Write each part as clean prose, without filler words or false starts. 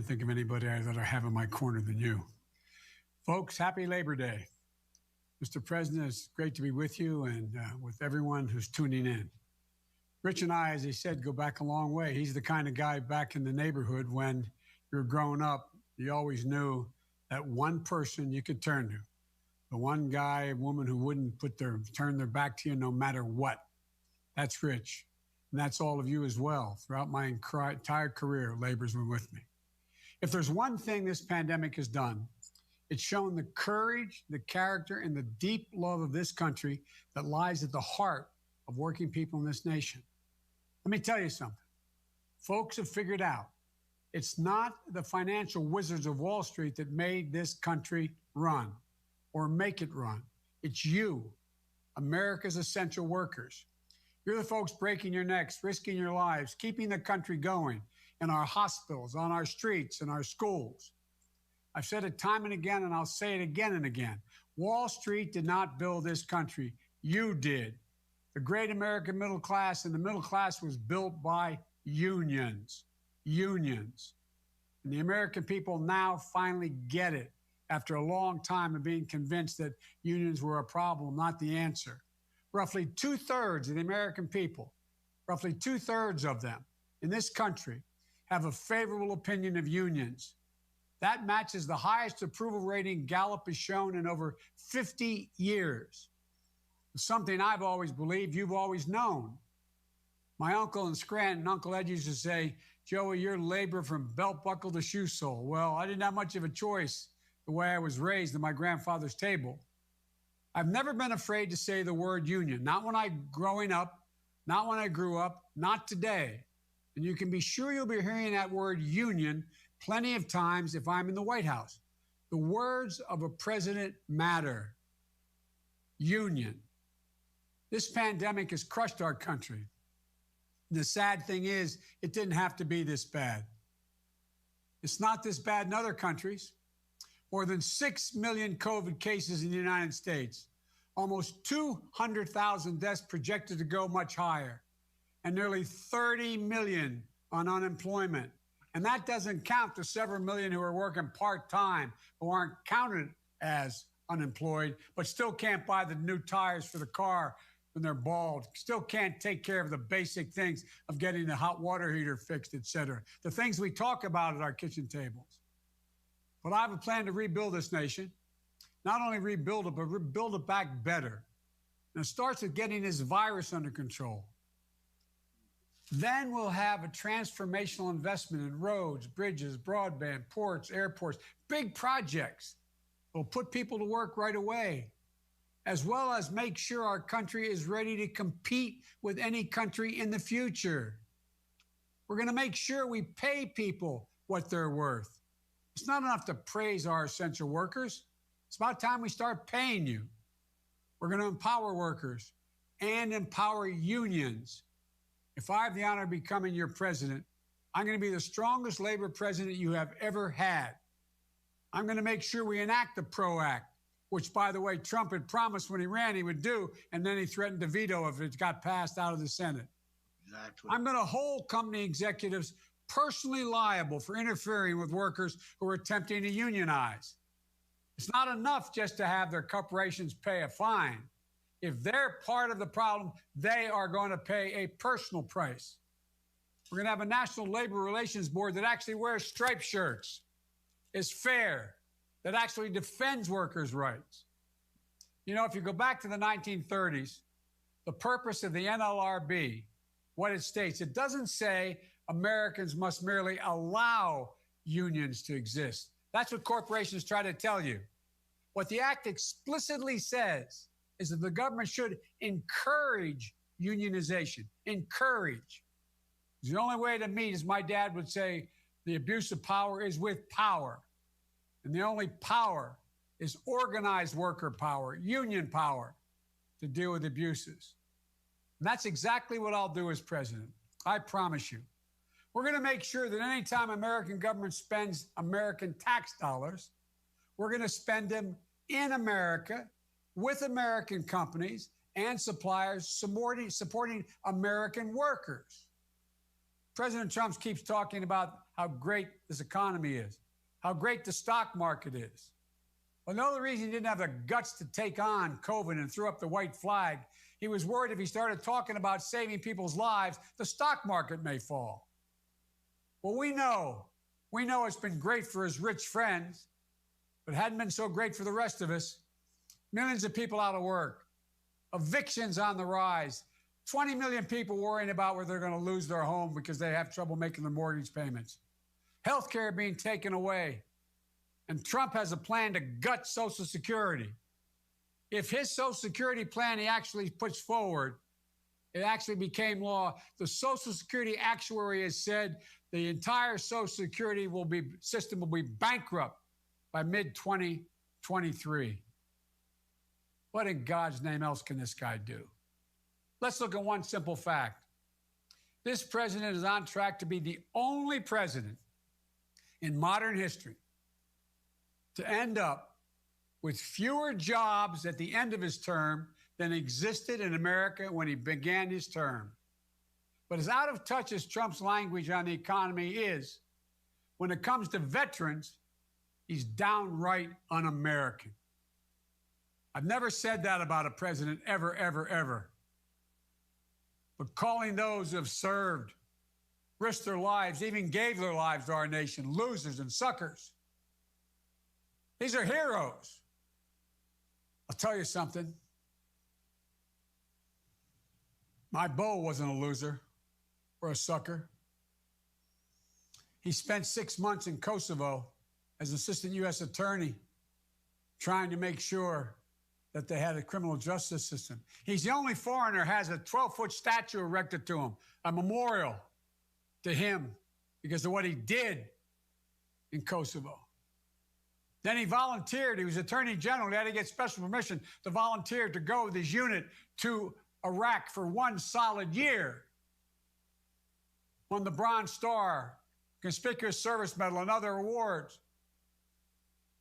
can't think of anybody that I have in my corner than you. Folks, happy Labor Day. Mr. President, it's great to be with you and with everyone who's tuning in. Rich and I, as he said, go back a long way. He's the kind of guy back in the neighborhood when you were growing up, you always knew that one person you could turn to. The one guy, woman who wouldn't turn their back to you no matter what. That's Rich. And that's all of you as well. Throughout my entire career, Labor's been with me. If there's one thing this pandemic has done, it's shown the courage, the character, and the deep love of this country that lies at the heart of working people in this nation. Let me tell you something. Folks have figured out it's not the financial wizards of Wall Street that made this country run or make it run. It's you, America's essential workers. You're the folks breaking your necks, risking your lives, keeping the country going in our hospitals, on our streets, in our schools. I've said it time and again, and I'll say it again and again. Wall Street did not build this country. You did. The great American middle class, and the middle class was built by unions. Unions. And the American people now finally get it after a long time of being convinced that unions were a problem, not the answer. Roughly 2/3 of the American people, roughly 2/3 of them in this country have a favorable opinion of unions. That matches the highest approval rating Gallup has shown in over 50 years. It's something I've always believed, you've always known. My uncle in Scranton, Uncle Ed, used to say, Joey, you're labor from belt buckle to shoe sole. Well, I didn't have much of a choice the way I was raised at my grandfather's table. I've never been afraid to say the word union, not when I growing up, not when I grew up, not today. And you can be sure you'll be hearing that word union plenty of times if I'm in the White House. The words of a president matter. Union. This pandemic has crushed our country. The sad thing is, it didn't have to be this bad. It's not this bad in other countries. More than 6 million COVID cases in the United States, almost 200,000 deaths projected to go much higher, and nearly 30 million on unemployment. And that doesn't count the several million who are working part-time, who aren't counted as unemployed, but still can't buy the new tires for the car when they're bald, still can't take care of the basic things of getting the hot water heater fixed, et cetera. The things we talk about at our kitchen tables. But I have a plan to rebuild this nation. Not only rebuild it, but rebuild it back better. And it starts with getting this virus under control. Then we'll have a transformational investment in roads, bridges, broadband, ports, airports, big projects. We'll put people to work right away, as well as make sure our country is ready to compete with any country in the future. We're going to make sure we pay people what they're worth. It's not enough to praise our essential workers. It's about time we start paying you. We're going to empower workers and empower unions. If I have the honor of becoming your president, I'm going to be the strongest labor president you have ever had. I'm going to make sure we enact the PRO Act, which, by the way, Trump had promised when he ran he would do, and then he threatened to veto if it got passed out of the Senate. Exactly. I'm going to hold company executives personally liable for interfering with workers who are attempting to unionize. It's not enough just to have their corporations pay a fine. If they're part of the problem, they are going to pay a personal price. We're going to have a National Labor Relations Board that actually wears striped shirts, is fair, that actually defends workers' rights. You know, if you go back to the 1930s, the purpose of the NLRB, what it states, it doesn't say Americans must merely allow unions to exist. That's what corporations try to tell you. What the act explicitly says is that the government should encourage unionization. Encourage. The only way to meet, as my dad would say, the abuse of power is with power. And the only power is organized worker power, union power, to deal with abuses. And that's exactly what I'll do as president. I promise you. We're going to make sure that anytime American government spends American tax dollars, we're going to spend them in America with American companies and suppliers supporting American workers. President Trump keeps talking about how great this economy is, how great the stock market is. Well, no, the reason he didn't have the guts to take on COVID and threw up the white flag, he was worried if he started talking about saving people's lives, the stock market may fall. Well, we know it's been great for his rich friends, but hadn't been so great for the rest of us. Millions of people out of work, evictions on the rise, 20 million people worrying about whether they're going to lose their home because they have trouble making their mortgage payments, healthcare being taken away, and Trump has a plan to gut Social Security. If his Social Security plan he actually puts forward, it actually became law, the Social Security actuary has said the entire Social Security system will be bankrupt by mid-2023. What in God's name else can this guy do? Let's look at one simple fact. This president is on track to be the only president in modern history to end up with fewer jobs at the end of his term than existed in America when he began his term. But as out of touch as Trump's language on the economy is, when it comes to veterans, he's downright un-American. I've never said that about a president ever, ever, ever. But calling those who have served, risked their lives, even gave their lives to our nation, losers and suckers. These are heroes. I'll tell you something. My beau wasn't a loser or a sucker. He spent 6 months in Kosovo as assistant U.S. attorney trying to make sure that they had a criminal justice system. He's the only foreigner who has a 12-foot statue erected to him, a memorial to him because of what he did in Kosovo. Then he volunteered. He was Attorney General. He had to get special permission to volunteer to go with his unit to Iraq for 1 solid year. Won the Bronze Star, Conspicuous Service Medal, and other awards.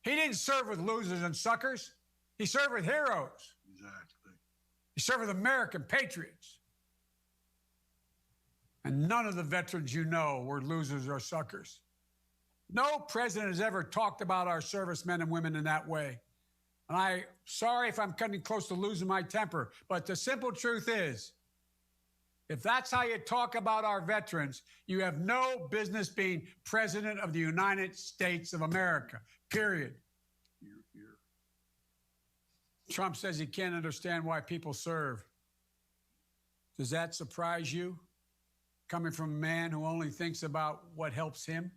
He didn't serve with losers and suckers. He served with heroes. Exactly. He served with American patriots. And none of the veterans you know were losers or suckers. No president has ever talked about our servicemen and women in that way. And I'm sorry if I'm cutting close to losing my temper, but the simple truth is, if that's how you talk about our veterans, you have no business being president of the United States of America, period. Trump says he can't understand why people serve. Does that surprise you? Coming from a man who only thinks about what helps him?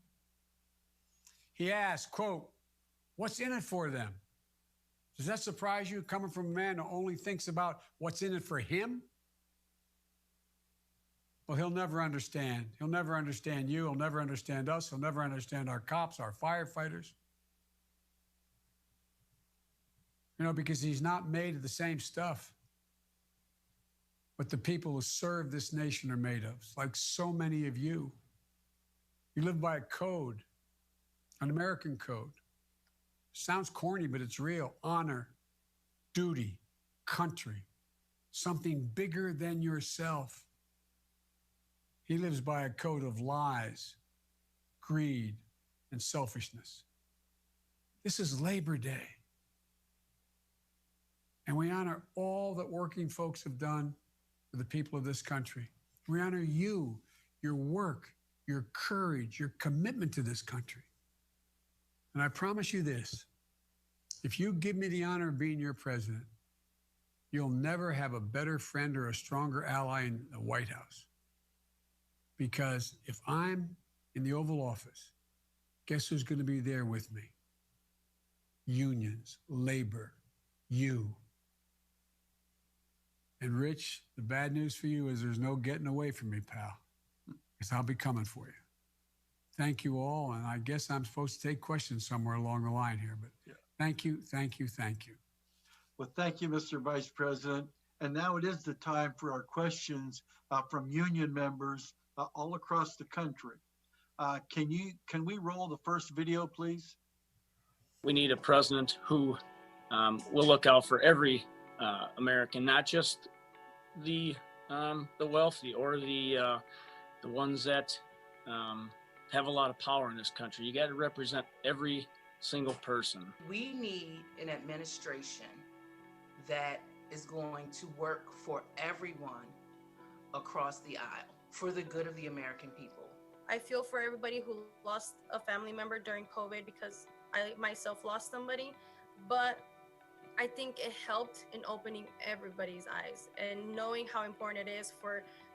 He asked, quote, what's in it for them? Does that surprise you, coming from a man who only thinks about what's in it for him? Well, he'll never understand. He'll never understand you. He'll never understand us. He'll never understand our cops, our firefighters. You know, because he's not made of the same stuff what the people who serve this nation are made of, like so many of you. You live by a code, an American code. Sounds corny, but it's real. Honor, duty, country, something bigger than yourself. He lives by a code of lies, greed, and selfishness. This is Labor Day. And we honor all that working folks have done for the people of this country. We honor you, your work, your courage, your commitment to this country. And I promise you this, if you give me the honor of being your president, you'll never have a better friend or a stronger ally in the White House. Because if I'm in the Oval Office, guess who's going to be there with me? Unions, labor, you. And Rich, the bad news for you is there's no getting away from me, pal, because I'll be coming for you. Thank you all, and I guess I'm supposed to take questions somewhere along the line here, but yeah. Thank you, thank you, thank you. Well, thank you, Mr. Vice President. And now it is the time for our questions from union members all across the country. Can we roll the first video, please? We need a president who will look out for every American, not just the wealthy or the ones that have a lot of power in this country. You got to represent every single person. We need an administration that is going to work for everyone across the aisle for the good of the American people. I feel for everybody who lost a family member during COVID because I myself lost somebody, but I think it helped in opening everybody's eyes and knowing how important it is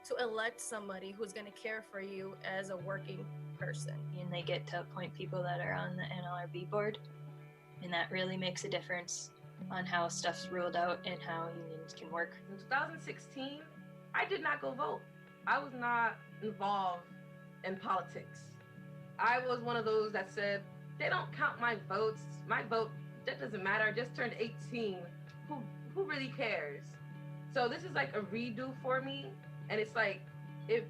to elect somebody who's going to care for you as a working person. And they get to appoint people that are on the NLRB board, and that really makes a difference on how stuff's ruled out and how unions can work. In 2016, I did not go vote. I was not involved in politics. I was one of those that said, they don't count my votes. My vote, that doesn't matter. I just turned 18. Who really cares? So this is like a redo for me. And it's like, it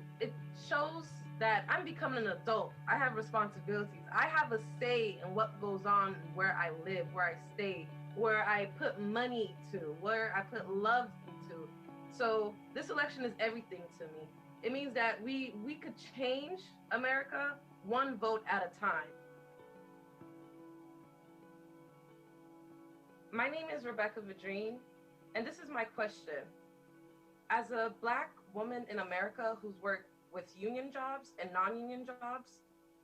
shows that I'm becoming an adult. I have responsibilities. I have a say in what goes on where I live, where I stay, where I put money to, where I put love into. So this election is everything to me. It means that we could change America one vote at a time. My name is Rebecca Vadrine, and this is my question. As a Black woman in America who's worked with union jobs and non-union jobs,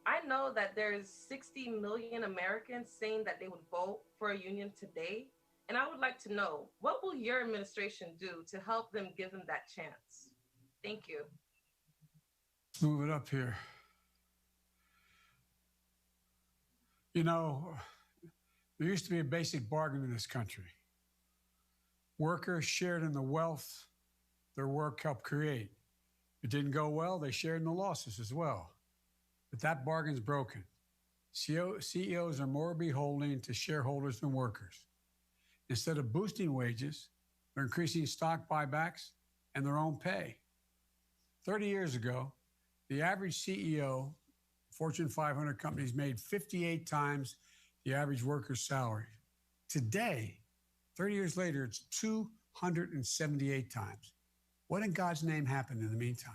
I know that there's 60 million Americans saying that they would vote for a union today. And I would like to know, what will your administration do to help them give them that chance? Thank you. Move it up here. You know, there used to be a basic bargain in this country. Workers shared in the wealth their work helped create. If it didn't go well, they shared in the losses as well. But that bargain's broken. CEOs are more beholden to shareholders than workers. Instead of boosting wages, they're increasing stock buybacks and their own pay. 30 years ago, the average CEO, Fortune 500 companies, made 58 times the average worker's salary. Today, 30 years later, it's 278 times. What in God's name happened in the meantime?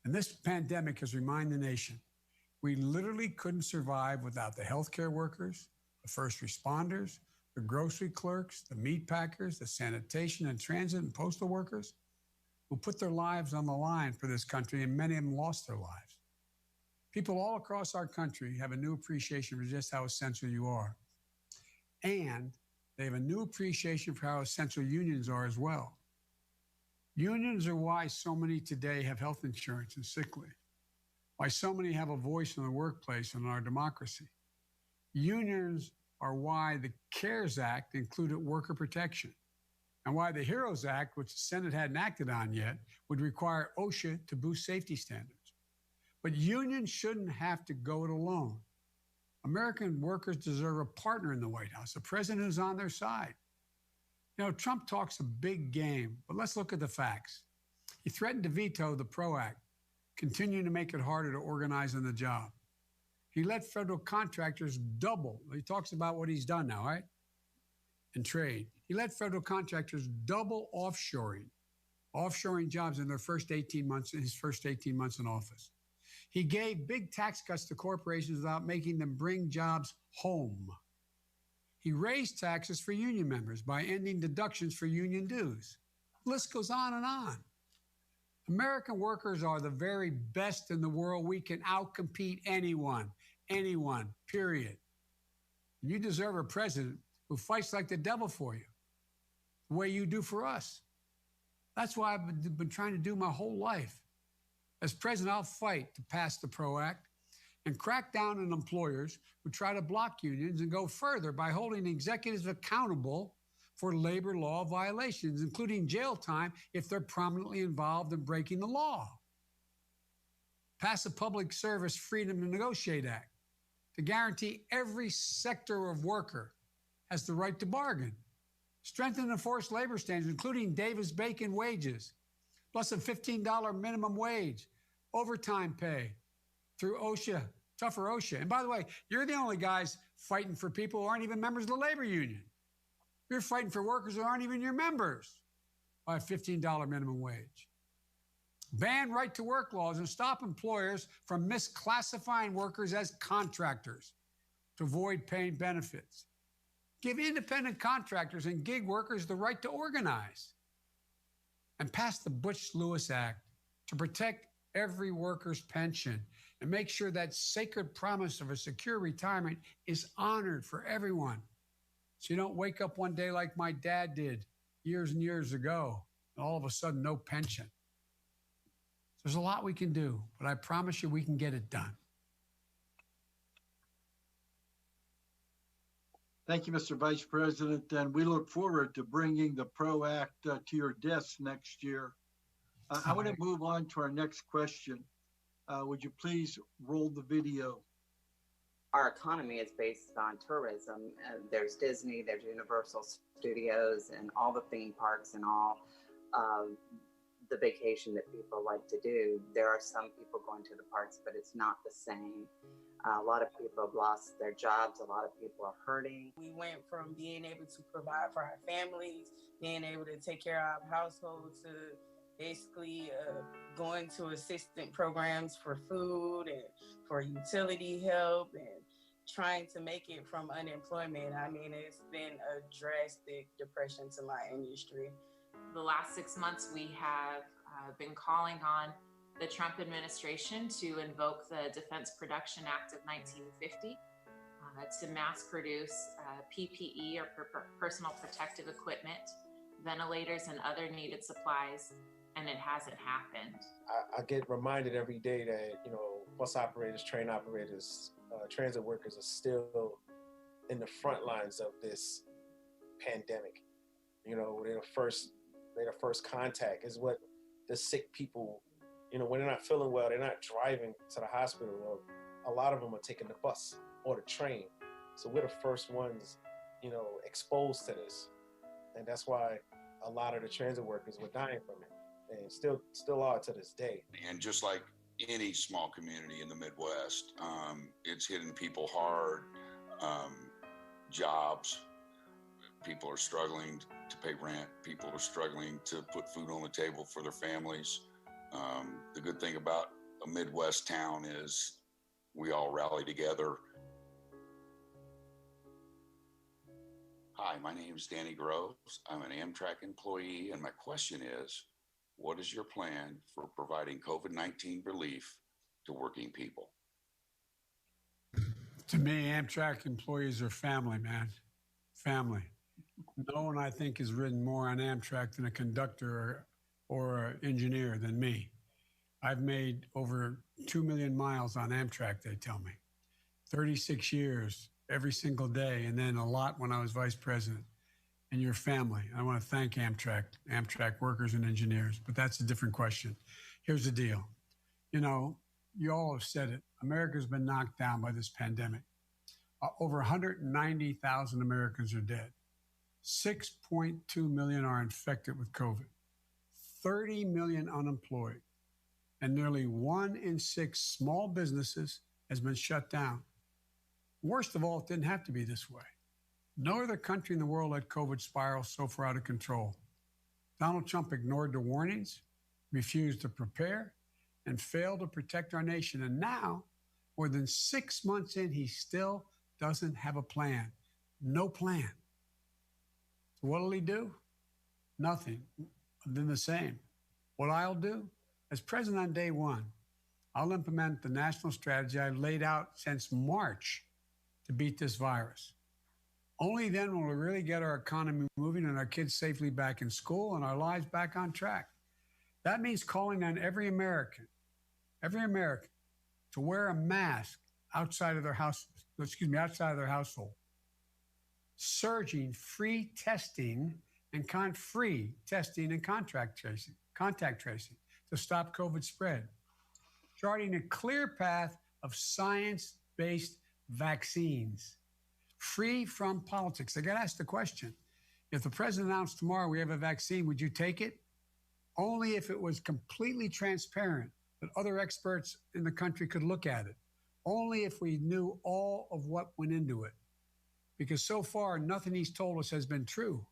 And this pandemic has reminded the nation, we literally couldn't survive without the healthcare workers, the first responders, the grocery clerks, the meat packers, the sanitation and transit and postal workers who put their lives on the line for this country, and many of them lost their lives. People all across our country have a new appreciation for just how essential you are. And they have a new appreciation for how essential unions are as well. Unions are why so many today have health insurance and sick leave, why so many have a voice in the workplace and in our democracy. Unions are why the CARES Act included worker protection, and why the HEROES Act, which the Senate hadn't acted on yet, would require OSHA to boost safety standards. But unions shouldn't have to go it alone. American workers deserve a partner in the White House, a president who's on their side. You know, Trump talks a big game, but let's look at the facts. He threatened to veto the PRO Act, continuing to make it harder to organize on the job. He let federal contractors double. He talks about what he's done now, right? And trade. He let federal contractors double offshoring jobs in their first 18 months, in his first 18 months in office. He gave big tax cuts to corporations without making them bring jobs home. He raised taxes for union members by ending deductions for union dues. The list goes on and on. American workers are the very best in the world. We can outcompete anyone, period. And you deserve a president who fights like the devil for you, the way you do for us. That's why I've been trying to do my whole life. As president, I'll fight to pass the PRO Act and crack down on employers who try to block unions, and go further by holding executives accountable for labor law violations, including jail time if they're prominently involved in breaking the law. Pass a Public Service Freedom to Negotiate Act to guarantee every sector of worker has the right to bargain. Strengthen and enforce labor standards, including Davis-Bacon wages, plus a $15 minimum wage, overtime pay through OSHA, tougher OSHA. And by the way, you're the only guys fighting for people who aren't even members of the labor union. You're fighting for workers who aren't even your members by a $15 minimum wage. ban right-to-work laws, and stop employers from misclassifying workers as contractors to avoid paying benefits. Give independent contractors and gig workers the right to organize. And pass the Butch-Lewis Act to protect every worker's pension and make sure that sacred promise of a secure retirement is honored for everyone. So you don't wake up one day like my dad did years and years ago, and all of a sudden, no pension. There's a lot we can do, but I promise you we can get it done. Thank you, Mr. Vice President, and we look forward to bringing the PRO Act to your desk next year. I want to move on to our next question. Would you please roll the video? Our economy is based on tourism. There's Disney, there's Universal Studios, and all the theme parks and all the vacation that people like to do. There are some people going to the parks, but it's not the same. A lot of people have lost their jobs. A lot of people are hurting. We went from being able to provide for our families, being able to take care of our household, to basically going to assistant programs for food and for utility help and trying to make it from unemployment. I mean, it's been a drastic depression to my industry. The last 6 months, we have been calling on the Trump administration to invoke the Defense Production Act of 1950 to mass produce PPE or personal protective equipment, ventilators, and other needed supplies, and it hasn't happened. I get reminded every day that, bus operators, train operators, transit workers are still in the front lines of this pandemic. They're the first contact is what the sick people, when they're not feeling well, they're not driving to the hospital. Or a lot of them are taking the bus or the train. So we're the first ones, exposed to this. And that's why a lot of the transit workers were dying from it, and still are to this day. And just like any small community in the Midwest, it's hitting people hard. Jobs, people are struggling to pay rent. People are struggling to put food on the table for their families. The good thing about a Midwest town is we all rally together. Hi, my name is Danny Groves. I'm an Amtrak employee, and my question is, what is your plan for providing COVID-19 relief to working people? To me, Amtrak employees are family, man. Family. No one, I think, has ridden more on Amtrak than a conductor or an engineer than me. I've made over 2 million miles on Amtrak, they tell me. 36 years, every single day, and then a lot when I was vice president. And your family. I want to thank Amtrak workers and engineers, but that's a different question. Here's the deal. You all have said it. America's been knocked down by this pandemic. Over 190,000 Americans are dead. 6.2 million are infected with COVID. 30 million unemployed. And nearly 1 in 6 small businesses has been shut down. Worst of all, it didn't have to be this way. No other country in the world let COVID spiral so far out of control. Donald Trump ignored the warnings, refused to prepare, and failed to protect our nation. And now, more than 6 months in, he still doesn't have a plan. No plan. So what'll he do? Nothing. Then the same. What I'll do? As president on day one, I'll implement the national strategy I've laid out since March to beat this virus. Only then will we really get our economy moving and our kids safely back in school and our lives back on track. That means calling on every American to wear a mask outside of their household. Surging free testing and contact tracing to stop COVID spread. Charting a clear path of science-based vaccines. Free from politics. I got to ask the question, if the president announced tomorrow we have a vaccine, would you take it? Only if it was completely transparent that other experts in the country could look at it. Only if we knew all of what went into it. Because so far, nothing he's told us has been true.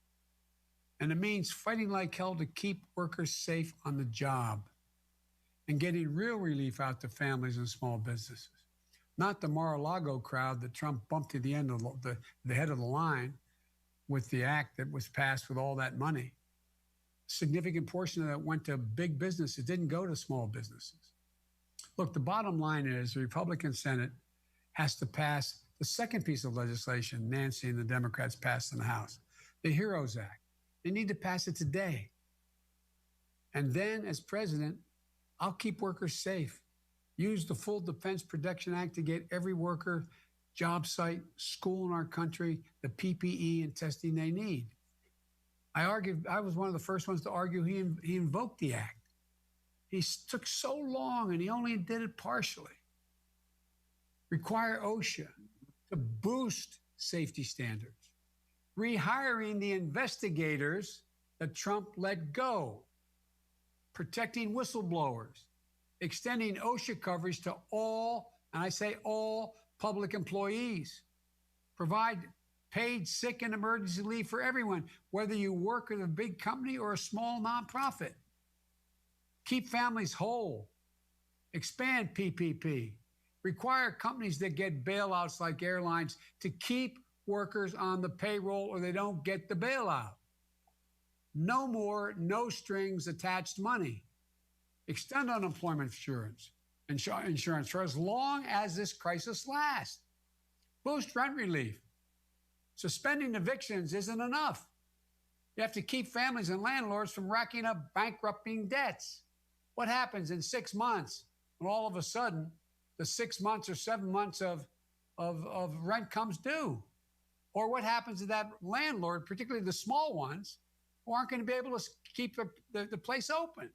And it means fighting like hell to keep workers safe on the job. and getting real relief out to families and small businesses. Not the Mar-a-Lago crowd that Trump bumped to the end of the head of the line with the act that was passed with all that money. A significant portion of that went to big business. It didn't go to small businesses. Look, the bottom line is the Republican Senate has to pass the second piece of legislation Nancy and the Democrats passed in the House, the HEROES Act. They need to pass it today. And then, as president, I'll keep workers safe. Use the full Defense Production Act to get every worker, job site, school in our country, the PPE and testing they need. I was one of the first ones to argue he invoked the act. He took so long and he only did it partially. Require OSHA to boost safety standards. Rehiring the investigators that Trump let go. Protecting whistleblowers. Extending OSHA coverage to all, and I say all, public employees. Provide paid sick and emergency leave for everyone, whether you work at a big company or a small nonprofit. Keep families whole. Expand PPP. Require companies that get bailouts like airlines to keep workers on the payroll or they don't get the bailout. No more no strings attached money. Extend unemployment insurance for as long as this crisis lasts. Boost rent relief. Suspending evictions isn't enough. You have to keep families and landlords from racking up bankrupting debts. What happens in 6 months when all of a sudden the 6 months or 7 months of rent comes due? Or what happens to that landlord, particularly the small ones, who aren't going to be able to keep the place open?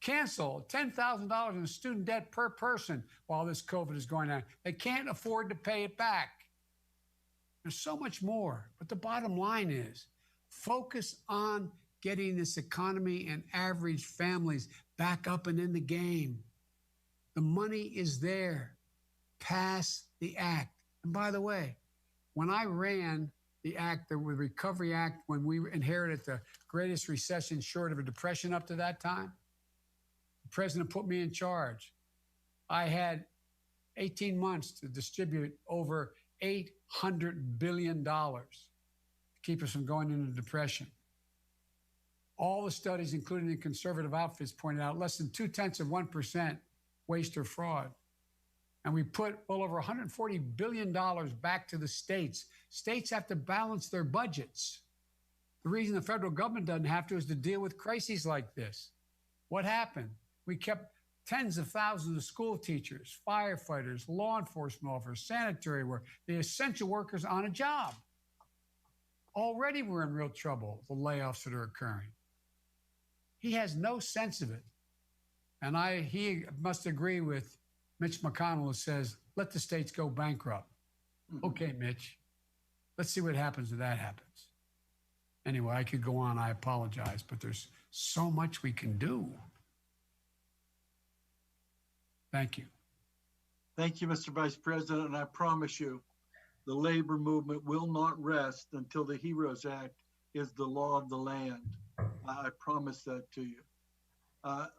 Cancel $10,000 in student debt per person while this COVID is going on. They can't afford to pay it back. There's so much more. But the bottom line is focus on getting this economy and average families back up and in the game. The money is there. Pass the act. And by the way, when I ran the act, the Recovery Act, when we inherited the greatest recession short of a depression up to that time, the president put me in charge. I had 18 months to distribute over $800 billion to keep us from going into depression. All the studies, including the conservative outfits, pointed out less than 0.2% waste or fraud. And we put well over $140 billion back to the states. States have to balance their budgets. The reason the federal government doesn't have to is to deal with crises like this. What happened? We kept tens of thousands of school teachers, firefighters, law enforcement officers, sanitary workers, the essential workers on a job. Already we're in real trouble, the layoffs that are occurring. He has no sense of it. And he must agree with Mitch McConnell, who says, let the states go bankrupt. Mm-hmm. Okay, Mitch, let's see what happens when that happens. Anyway, I could go on. I apologize, but there's so much we can do. Thank you. Thank you, Mr. Vice President. And I promise you, the labor movement will not rest until the HEROES Act is the law of the land. I promise that to you.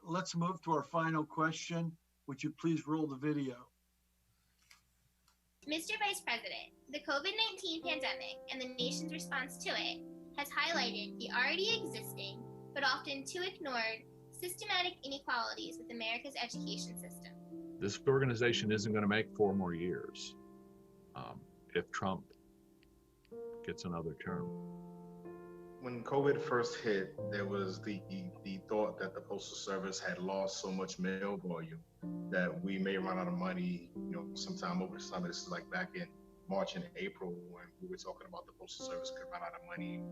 Let's move to our final question. Would you please roll the video? Mr. Vice President, the COVID-19 pandemic and the nation's response to it has highlighted the already existing, but often too ignored, systematic inequalities with America's education system. This organization isn't going to make 4 more years if Trump gets another term. When COVID first hit, there was the thought that the Postal Service had lost so much mail volume that we may run out of money, sometime over the summer. This is like back in March and April when we were talking about the Postal Service could run out of money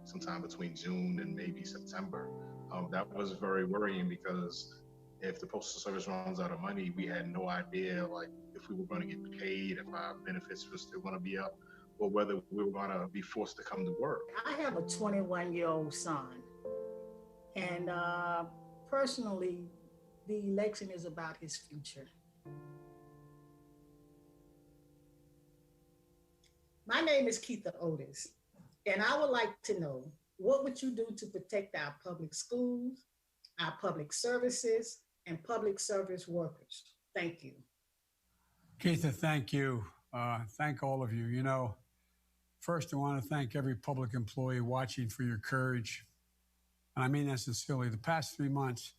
sometime between June and maybe September. That was very worrying because if the Postal Service runs out of money, we had no idea if we were going to get paid, if our benefits were still going to be up, or whether we were going to be forced to come to work. I have a 21-year-old son, and personally, the election is about his future. My name is Keitha Otis, and I would like to know, what would you do to protect our public schools, our public services, and public service workers. Thank you. Keitha, thank you. Thank all of you. You know, first, I want to thank every public employee watching for your courage. And I mean that sincerely. The past 3 months,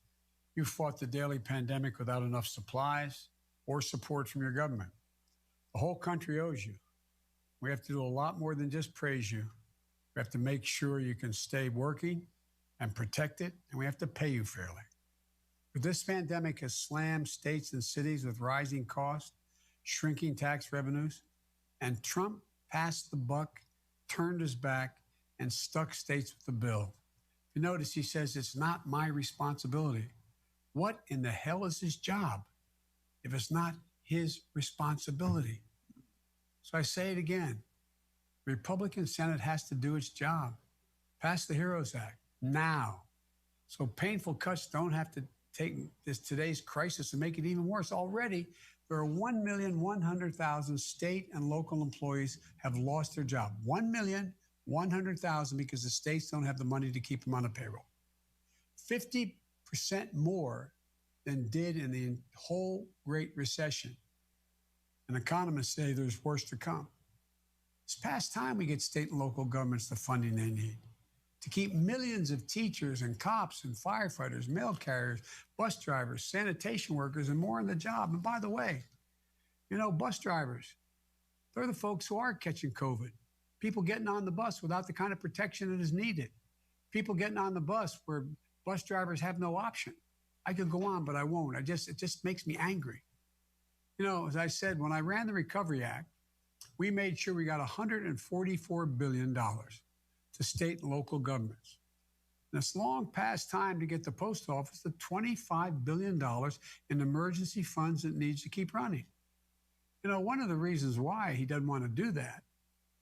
you fought the daily pandemic without enough supplies or support from your government. The whole country owes you. We have to do a lot more than just praise you. We have to make sure you can stay working and protected, and we have to pay you fairly. But this pandemic has slammed states and cities with rising costs, shrinking tax revenues, and Trump passed the buck, turned his back, and stuck states with the bill. If you notice, he says it's not my responsibility. What in the hell is his job if it's not his responsibility? So I say it again. The Republican Senate has to do its job. Pass the HEROES Act now, so painful cuts don't have to take today's crisis and make it even worse. Already, there are 1,100,000 state and local employees have lost their job. 1,100,000 because the states don't have the money to keep them on a payroll. 50% more than did in the whole Great Recession. And economists say there's worse to come. It's past time we get state and local governments the funding they need to keep millions of teachers and cops and firefighters, mail carriers, bus drivers, sanitation workers, and more on the job. And by the way, you know, bus drivers, they're the folks who are catching COVID. People getting on the bus without the kind of protection that is needed. People getting on the bus where bus drivers have no option. I could go on, but I won't. It just makes me angry. You know, as I said, when I ran the Recovery Act, we made sure we got $144 billion to state and local governments. And it's long past time to get the post office the $25 billion in emergency funds it needs to keep running. You know, one of the reasons why he doesn't want to do that,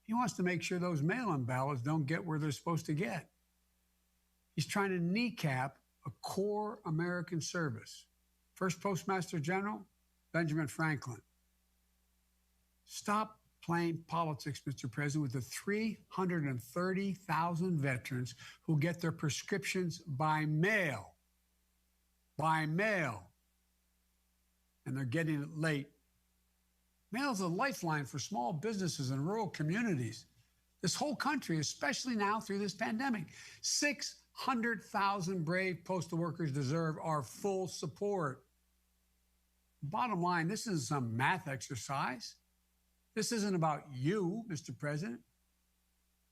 he wants to make sure those mail-in ballots don't get where they're supposed to get. He's trying to kneecap a core American service. First Postmaster General, Benjamin Franklin. Stop playing politics, Mr. President, with the 330,000 veterans who get their prescriptions by mail. By mail. And they're getting it late. Mail is a lifeline for small businesses in rural communities. This whole country, especially now through this pandemic, 600,000 brave postal workers deserve our full support. Bottom line, this isn't some math exercise. This isn't about you, Mr. President.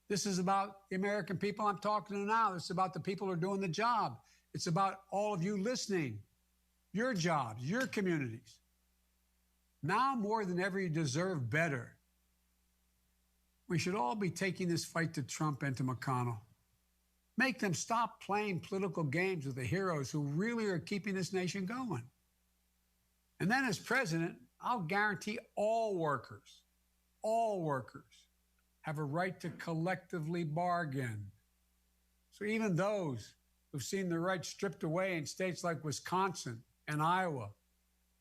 This is about the American people I'm talking to now. It's about the people who are doing the job. It's about all of you listening, your jobs, your communities. Now more than ever, you deserve better. We should all be taking this fight to Trump and to McConnell. Make them stop playing political games with the heroes who really are keeping this nation going. And then as president, I'll guarantee all workers have a right to collectively bargain. So even those who've seen their rights stripped away in states like Wisconsin and Iowa,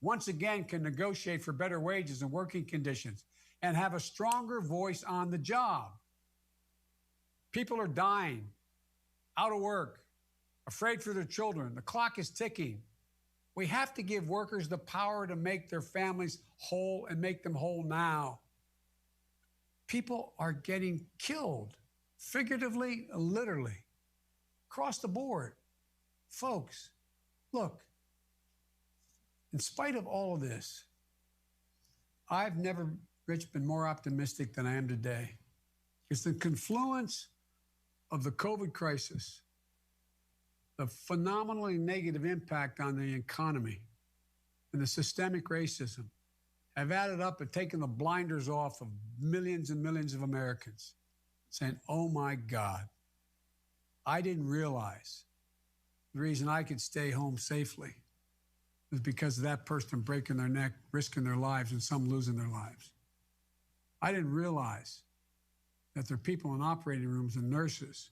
once again can negotiate for better wages and working conditions and have a stronger voice on the job. People are dying, out of work, afraid for their children. The clock is ticking. We have to give workers the power to make their families whole and make them whole now. People are getting killed, figuratively, literally, across the board. Folks, look, in spite of all of this, I've never, Rich, been more optimistic than I am today. It's the confluence of the COVID crisis, the phenomenally negative impact on the economy, and the systemic racism have added up and taken the blinders off of millions and millions of Americans, saying, oh my God, I didn't realize the reason I could stay home safely was because of that person breaking their neck, risking their lives, and some losing their lives. I didn't realize that there are people in operating rooms and nurses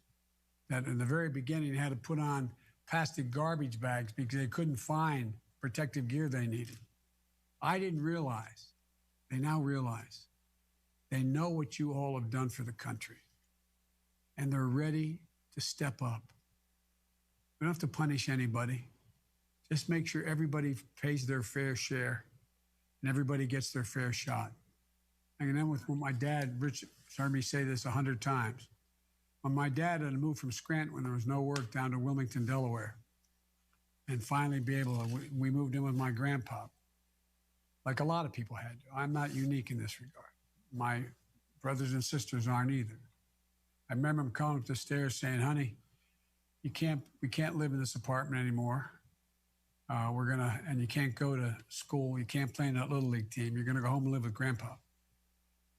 that in the very beginning had to put on plastic garbage bags because they couldn't find protective gear they needed. I didn't realize. They now realize. They know what you all have done for the country. And they're ready to step up. We don't have to punish anybody. Just make sure everybody pays their fair share and everybody gets their fair shot. And then with my dad, Richard, heard me say this 100 times. When my dad had moved from Scranton when there was no work down to Wilmington, Delaware, and finally be able to, we moved in with my grandpa, like a lot of people had to. I'm not unique in this regard. My brothers and sisters aren't either. I remember him coming up the stairs saying, honey, we can't live in this apartment anymore. And you can't go to school. You can't play in that little league team. You're gonna go home and live with grandpa.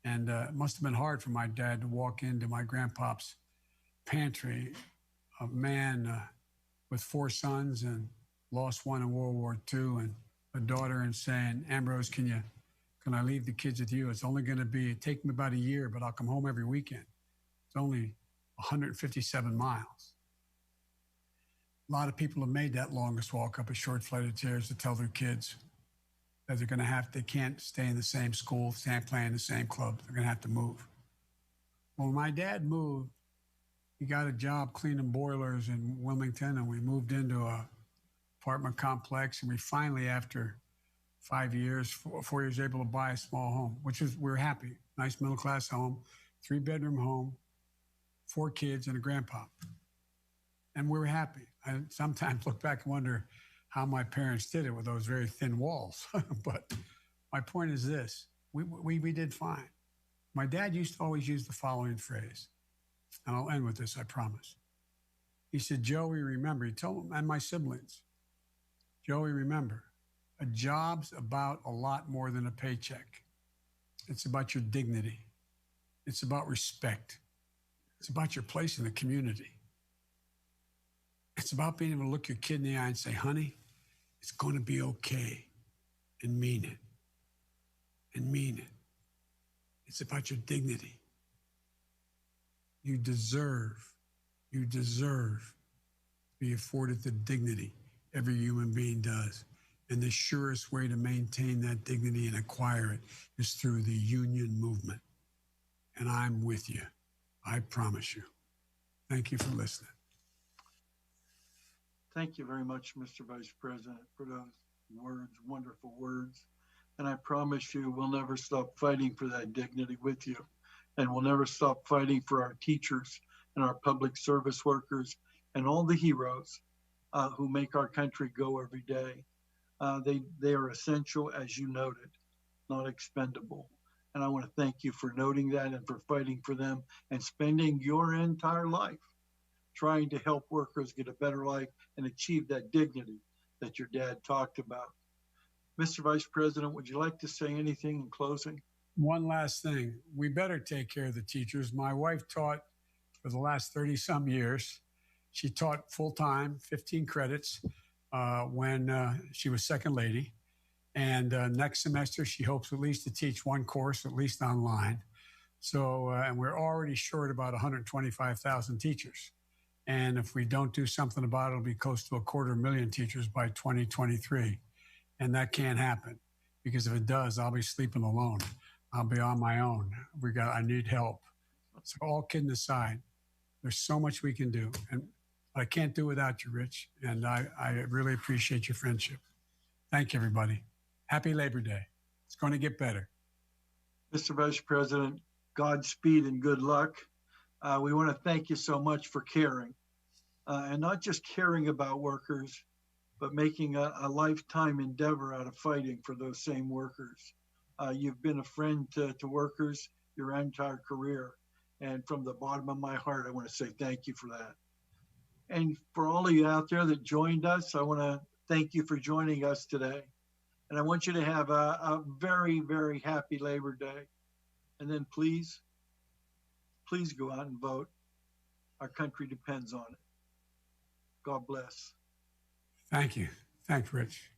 And it must have been hard for my dad to walk into my grandpa's pantry, a man with 4 sons and lost one in World War II and a daughter, and saying, Ambrose, can I leave the kids with you? It's only gonna take me about a year, but I'll come home every weekend. It's only 157 miles. A lot of people have made that longest walk up a short flight of stairs to tell their kids that they can't stay in the same school, can't play in the same club. They're gonna have to move. Well, when my dad moved, he got a job cleaning boilers in Wilmington, and we moved into a apartment complex, and we finally, after 4 years, able to buy a small home, we're happy. Nice middle-class home, 3-bedroom home, 4 kids and a grandpa. And we were happy. I sometimes look back and wonder how my parents did it with those very thin walls. But my point is this, we did fine. My dad used to always use the following phrase, and I'll end with this, I promise. He said, Joey, remember, he told me and my siblings, Joey, remember, a job's about a lot more than a paycheck. It's about your dignity. It's about respect. It's about your place in the community. It's about being able to look your kid in the eye and say, honey, it's going to be okay, and mean it. And mean it. It's about your dignity. You deserve to be afforded the dignity every human being does. And the surest way to maintain that dignity and acquire it is through the union movement. And I'm with you. I promise you. Thank you for listening. Thank you very much, Mr. Vice President, for those words, wonderful words. And I promise you, we'll never stop fighting for that dignity with you. And we'll never stop fighting for our teachers and our public service workers and all the heroes who make our country go every day. They are essential, as you noted, not expendable. And I want to thank you for noting that and for fighting for them and spending your entire life trying to help workers get a better life and achieve that dignity that your dad talked about. Mr. Vice President, would you like to say anything in closing? One last thing. We better take care of the teachers. My wife taught for the last 30 some years. She taught full-time, 15 credits when she was second lady. And next semester, she hopes at least to teach one course, at least online. So, and we're already short about 125,000 teachers. And if we don't do something about it, it'll be close to 250,000 teachers by 2023. And that can't happen, because if it does, I'll be sleeping alone. I'll be on my own. I need help. So all kidding aside, there's so much we can do. And I can't do without you, Rich. And I really appreciate your friendship. Thank you, everybody. Happy Labor Day. It's going to get better. Mr. Vice President, Godspeed and good luck. We want to thank you so much for caring, and not just caring about workers, but making a lifetime endeavor out of fighting for those same workers. You've been a friend to workers your entire career. And from the bottom of my heart, I want to say thank you for that. And for all of you out there that joined us, I want to thank you for joining us today. And I want you to have a very, very happy Labor Day. And then please go out and vote. Our country depends on it. God bless. Thank you. Thanks, Rich.